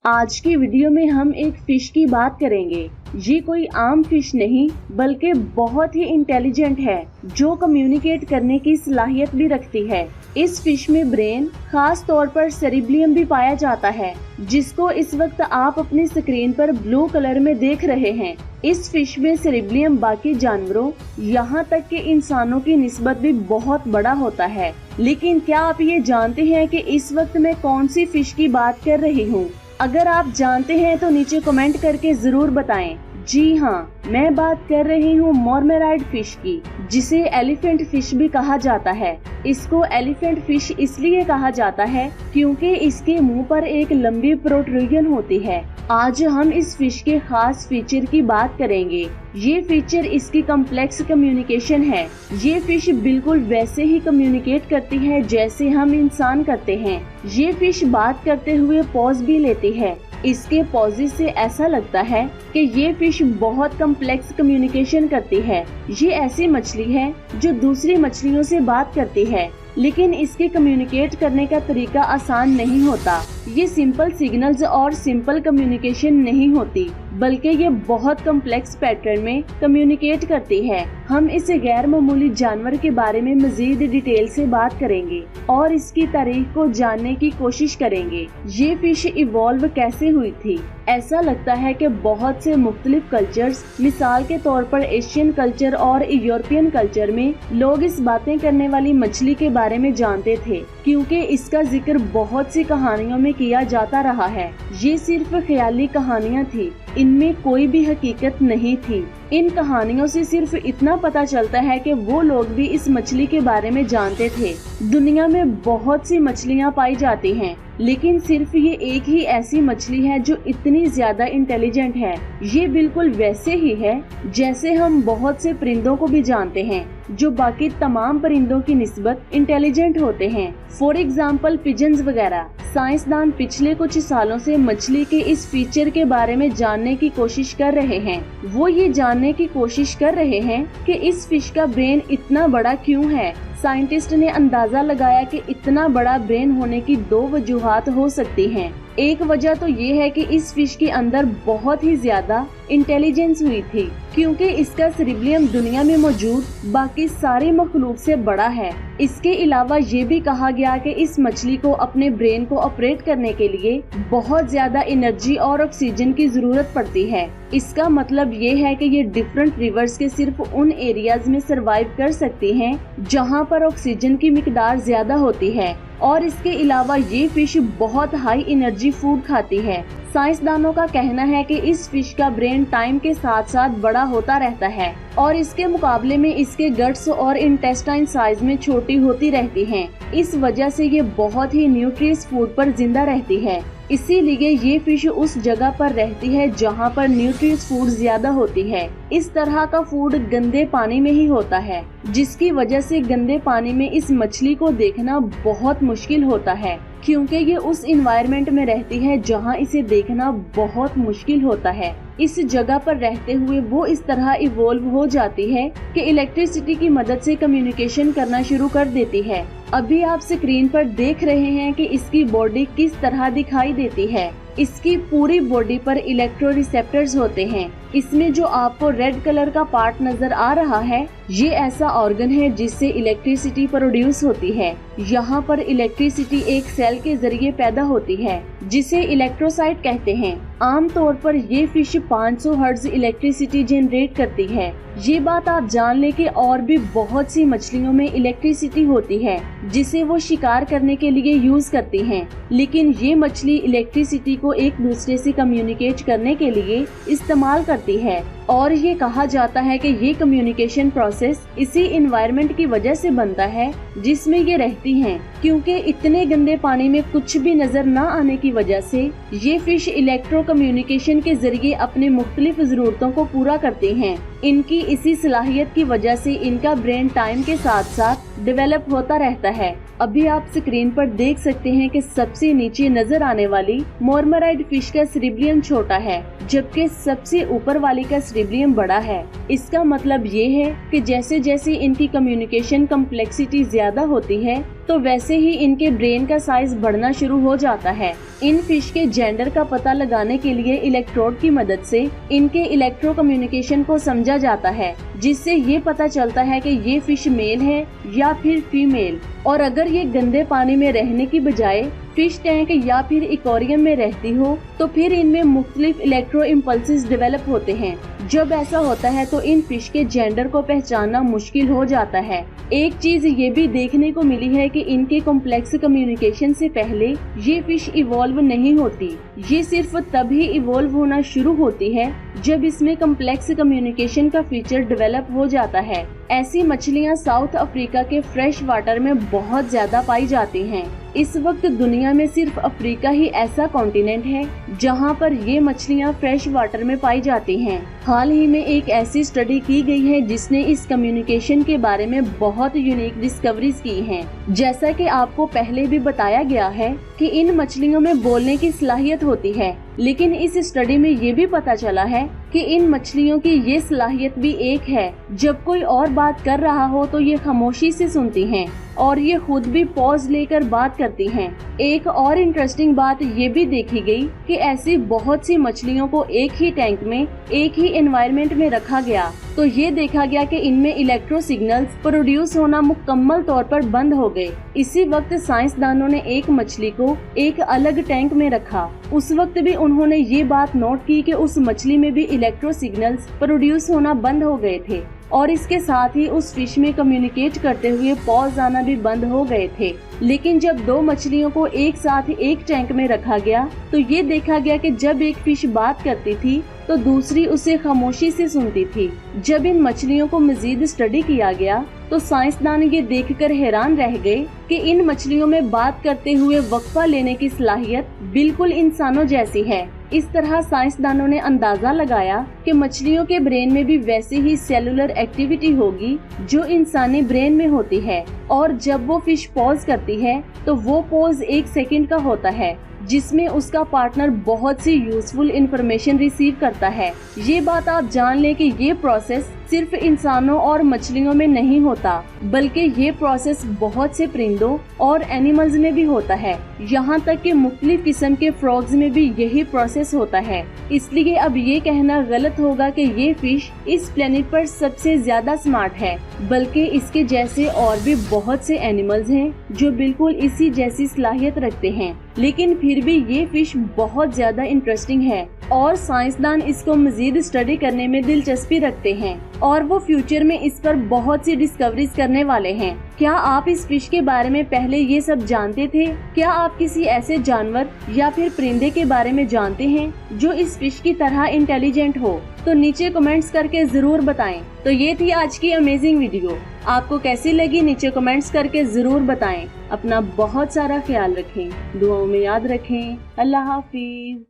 आज की वीडियो में हम एक फिश की बात करेंगे। ये कोई आम फिश नहीं बल्कि बहुत ही इंटेलिजेंट है जो कम्युनिकेट करने की सलाहियत भी रखती है। इस फिश में ब्रेन, खास तौर पर सेरिब्लियम भी पाया जाता है, जिसको इस वक्त आप अपनी स्क्रीन पर ब्लू कलर में देख रहे हैं। इस फिश में सेरिब्लियम बाकी जानवरों यहाँ तक कि इंसानों की निस्बत भी बहुत बड़ा होता है। लेकिन क्या आप ये जानते हैं कि इस वक्त मैं कौन सी फिश की बात कर रही हूँ? अगर आप जानते हैं तो नीचे कमेंट करके जरूर बताएं। जी हाँ, मैं बात कर रही हूँ मोरमेराइड फिश की, जिसे एलिफेंट फिश भी कहा जाता है। इसको एलिफेंट फिश इसलिए कहा जाता है क्योंकि इसके मुंह पर एक लंबी प्रोट्रूजन होती है। आज हम इस फिश के खास फीचर की बात करेंगे। ये फीचर इसकी कॉम्प्लेक्स कम्युनिकेशन है। ये फिश बिल्कुल वैसे ही कम्युनिकेट करती है जैसे हम इंसान करते हैं। ये फिश बात करते हुए पॉज भी लेती है। इसके पॉजेस से ऐसा लगता है कि ये फिश बहुत कॉम्प्लेक्स कम्युनिकेशन करती है। ये ऐसी मछली है जो दूसरी मछलियों से बात करती है, लेकिन इसके कम्युनिकेट करने का तरीका आसान नहीं होता। ये सिंपल सिग्नल्स और सिंपल कम्युनिकेशन नहीं होती, बल्कि ये बहुत कॉम्प्लेक्स पैटर्न में कम्युनिकेट करती है। हम इस गैर मामूली जानवर के बारे में मजीद डिटेल से बात करेंगे और इसकी तारीख को जानने की कोशिश करेंगे। ये फिश इवॉल्व कैसे हुई थी? ऐसा लगता है कि बहुत से मुख्तलिफ कल्चर्स, मिसाल के तौर पर एशियन कल्चर और यूरोपियन कल्चर में लोग इस बातें करने वाली मछली के बारे में जानते थे, क्योंकि इसका जिक्र बहुत सी कहानियों में किया जाता रहा है। ये सिर्फ ख्याली कहानियाँ थी, इनमें कोई भी हकीकत नहीं थी। इन कहानियों से सिर्फ इतना पता चलता है कि वो लोग भी इस मछली के बारे में जानते थे। दुनिया में बहुत सी मछलियाँ पाई जाती हैं, लेकिन सिर्फ ये एक ही ऐसी मछली है जो इतनी ज्यादा इंटेलिजेंट है। ये बिल्कुल वैसे ही है जैसे हम बहुत से परिंदों को भी जानते हैं जो बाकी तमाम परिंदों की निस्बत इंटेलिजेंट होते हैं। फॉर एग्जाम्पल पिजन्स वगैरह। साइंसदान पिछले कुछ सालों से मछली के इस फीचर के बारे में जानने की कोशिश कर रहे हैं। वो ये जानने की कोशिश कर रहे हैं कि इस फिश का ब्रेन इतना बड़ा क्यों है। साइंटिस्ट ने अंदाजा लगाया कि इतना बड़ा ब्रेन होने की दो वजूहात हो सकती हैं। एक वजह तो ये है कि इस फिश के अंदर बहुत ही ज्यादा इंटेलिजेंस हुई थी, क्योंकि इसका सेरिब्लियम दुनिया में मौजूद बाकी सारी मखलूक से बड़ा है। इसके अलावा ये भी कहा गया कि इस मछली को अपने ब्रेन को ऑपरेट करने के लिए बहुत ज्यादा एनर्जी और ऑक्सीजन की जरूरत पड़ती है। इसका मतलब ये है कि ये डिफरेंट रिवर्स के सिर्फ उन एरियाज में सरवाइव कर सकती हैं जहाँ पर ऑक्सीजन की मिकदार ज्यादा होती है, और इसके अलावा ये फिश बहुत हाई एनर्जी फूड खाती है। साइंसदानों का कहना है कि इस फिश का ब्रेन टाइम के साथ साथ बड़ा होता रहता है और इसके मुकाबले में इसके गट्स और इंटेस्टाइन साइज में छोटी होती रहती हैं। इस वजह से ये बहुत ही न्यूट्रियस फूड पर जिंदा रहती है। इसीलिए ये फिश उस जगह पर रहती है जहाँ पर न्यूट्रियस फूड ज्यादा होती है। इस तरह का फूड गंदे पानी में ही होता है, जिसकी वजह से गंदे पानी में इस मछली को देखना बहुत मुश्किल होता है, क्योंकि ये उस एनवायरनमेंट में रहती है जहाँ इसे देखना बहुत मुश्किल होता है। इस जगह पर रहते हुए वो इस तरह इवॉल्व हो जाती है कि इलेक्ट्रिसिटी की मदद से कम्युनिकेशन करना शुरू कर देती है। अभी आप स्क्रीन पर देख रहे हैं कि इसकी बॉडी किस तरह दिखाई देती है। इसकी पूरी बॉडी पर इलेक्ट्रो रिसेप्टर्स होते हैं। इसमें जो आपको रेड कलर का पार्ट नजर आ रहा है, ये ऐसा ऑर्गन है जिससे इलेक्ट्रिसिटी प्रोड्यूस होती है। यहाँ पर इलेक्ट्रिसिटी एक सेल के जरिए पैदा होती है, जिसे इलेक्ट्रोसाइट कहते हैं। आमतौर पर ये फिश 500 हर्ट्ज इलेक्ट्रिसिटी जनरेट करती है। ये बात आप जान लें कि और भी बहुत सी मछलियों में इलेक्ट्रिसिटी होती है जिसे वो शिकार करने के लिए यूज करती हैं, लेकिन ये मछली इलेक्ट्रिसिटी को एक दूसरे से कम्युनिकेट करने के लिए इस्तेमाल करती है। और ये कहा जाता है कि ये कम्युनिकेशन प्रोसेस इसी एनवायरनमेंट की वजह से बनता है जिसमें ये रहती हैं, क्योंकि इतने गंदे पानी में कुछ भी नजर न आने की वजह से ये फिश इलेक्ट्रो कम्युनिकेशन के जरिए अपनी मुख्तलिफ जरूरतों को पूरा करती हैं। इनकी इसी सलाहियत की वजह से इनका ब्रेन टाइम के साथ साथ डेवलप होता रहता है। अभी आप स्क्रीन पर देख सकते हैं कि सबसे नीचे नजर आने वाली मोरमेराइड फिश का सेरिब्लियम छोटा है, जबकि सबसे ऊपर वाली का सेरिब्लियम बड़ा है। इसका मतलब ये है कि जैसे जैसे इनकी कम्युनिकेशन कम्प्लेक्सिटी ज्यादा होती है, तो वैसे ही इनके ब्रेन का साइज बढ़ना शुरू हो जाता है। इन फिश के जेंडर का पता लगाने के लिए इलेक्ट्रोड की मदद से इनके इलेक्ट्रो कम्युनिकेशन को समझा जाता है, जिससे ये पता चलता है कि ये फिश मेल है या फिर फीमेल। और अगर ये गंदे पानी में रहने की बजाय फिश टैंक या फिर एक्वेरियम में रहती हो तो फिर इनमें मुख्तलिफ इलेक्ट्रो इम्पल्सेस डेवलप होते हैं। जब ऐसा होता है तो इन फिश के जेंडर को पहचानना मुश्किल हो जाता है। एक चीज ये भी देखने को मिली है कि इनके कॉम्प्लेक्स कम्युनिकेशन से पहले ये फिश इवॉल्व नहीं होती। ये सिर्फ तभी इवॉल्व होना शुरू होती है जब इसमें कॉम्प्लेक्स कम्युनिकेशन का फीचर डेवलप हो जाता है। ऐसी मछलियाँ साउथ अफ्रीका के फ्रेश वाटर में बहुत ज्यादा पाई जाती हैं। इस वक्त दुनिया में सिर्फ अफ्रीका ही ऐसा कॉन्टिनेंट है जहां पर ये मछलियां फ्रेश वाटर में पाई जाती हैं। हाल ही में एक ऐसी स्टडी की गई है जिसने इस कम्युनिकेशन के बारे में बहुत यूनिक डिस्कवरीज की हैं। जैसा कि आपको पहले भी बताया गया है कि इन मछलियों में बोलने की सलाहियत होती है, लेकिन इस स्टडी में ये भी पता चला है कि इन मछलियों की ये सलाहियत भी एक है, जब कोई और बात कर रहा हो तो ये खामोशी से सुनती हैं और ये खुद भी पॉज लेकर बात करती हैं। एक और इंटरेस्टिंग बात ये भी देखी गई कि ऐसी बहुत सी मछलियों को एक ही टैंक में एक ही एनवायरनमेंट में रखा गया तो ये देखा गया कि इनमें इलेक्ट्रो सिग्नल्स प्रोड्यूस होना मुकम्मल तौर पर बंद हो गए। इसी वक्त साइंसदानों ने एक मछली को एक अलग टैंक में रखा। उस वक्त भी उन्होंने ये बात नोट की कि उस मछली में भी इलेक्ट्रो सिग्नल्स प्रोड्यूस होना बंद हो गए थे और इसके साथ ही उस फिश में कम्युनिकेट करते हुए पॉज आना भी बंद हो गए थे। लेकिन जब दो मछलियों को एक साथ एक टैंक में रखा गया तो ये देखा गया कि जब एक फिश बात करती थी तो दूसरी उसे खामोशी से सुनती थी। जब इन मछलियों को मजीद स्टडी किया गया तो साइंसदान ये देखकर हैरान रह गए कि इन मछलियों में बात करते हुए वक्फा लेने की सलाहियत बिल्कुल इंसानों जैसी है। इस तरह साइंसदानों ने अंदाजा लगाया कि मछलियों के ब्रेन में भी वैसी ही सेलुलर एक्टिविटी होगी जो इंसानी ब्रेन में होती है, और जब वो फिश पॉज करती है तो वो पॉज 1 सेकंड का होता है जिसमें उसका पार्टनर बहुत सी यूजफुल इंफॉर्मेशन रिसीव करता है। ये बात आप जान लें कि ये प्रोसेस सिर्फ इंसानों और मछलियों में नहीं होता, बल्कि ये प्रोसेस बहुत से परिंदों और एनिमल्स में भी होता है। यहाँ तक कि मुख्तलिफ किस्म के फ्रॉग्स में भी यही प्रोसेस होता है। इसलिए अब ये कहना गलत होगा कि ये फिश इस प्लेनेट पर सबसे ज्यादा स्मार्ट है, बल्कि इसके जैसे और भी बहुत से एनिमल्स हैं जो बिल्कुल इसी जैसी सलाहियत रखते हैं। लेकिन फिर भी ये फिश बहुत ज्यादा इंटरेस्टिंग है और साइंसदान इसको मजीद स्टडी करने में दिलचस्पी रखते हैं और वो फ्यूचर में इस पर बहुत सी डिस्कवरीज करने वाले हैं। क्या आप इस फिश के बारे में पहले ये सब जानते थे? क्या आप किसी ऐसे जानवर या फिर परिंदे के बारे में जानते हैं जो इस फिश की तरह इंटेलिजेंट हो? तो नीचे कमेंट्स करके जरूर बताएं। तो ये थी आज की अमेजिंग वीडियो। आपको कैसी लगी नीचे कमेंट्स करके जरूर बताएं। अपना बहुत सारा ख्याल रखें, दुआओं में याद रखें। अल्लाह हाफिज।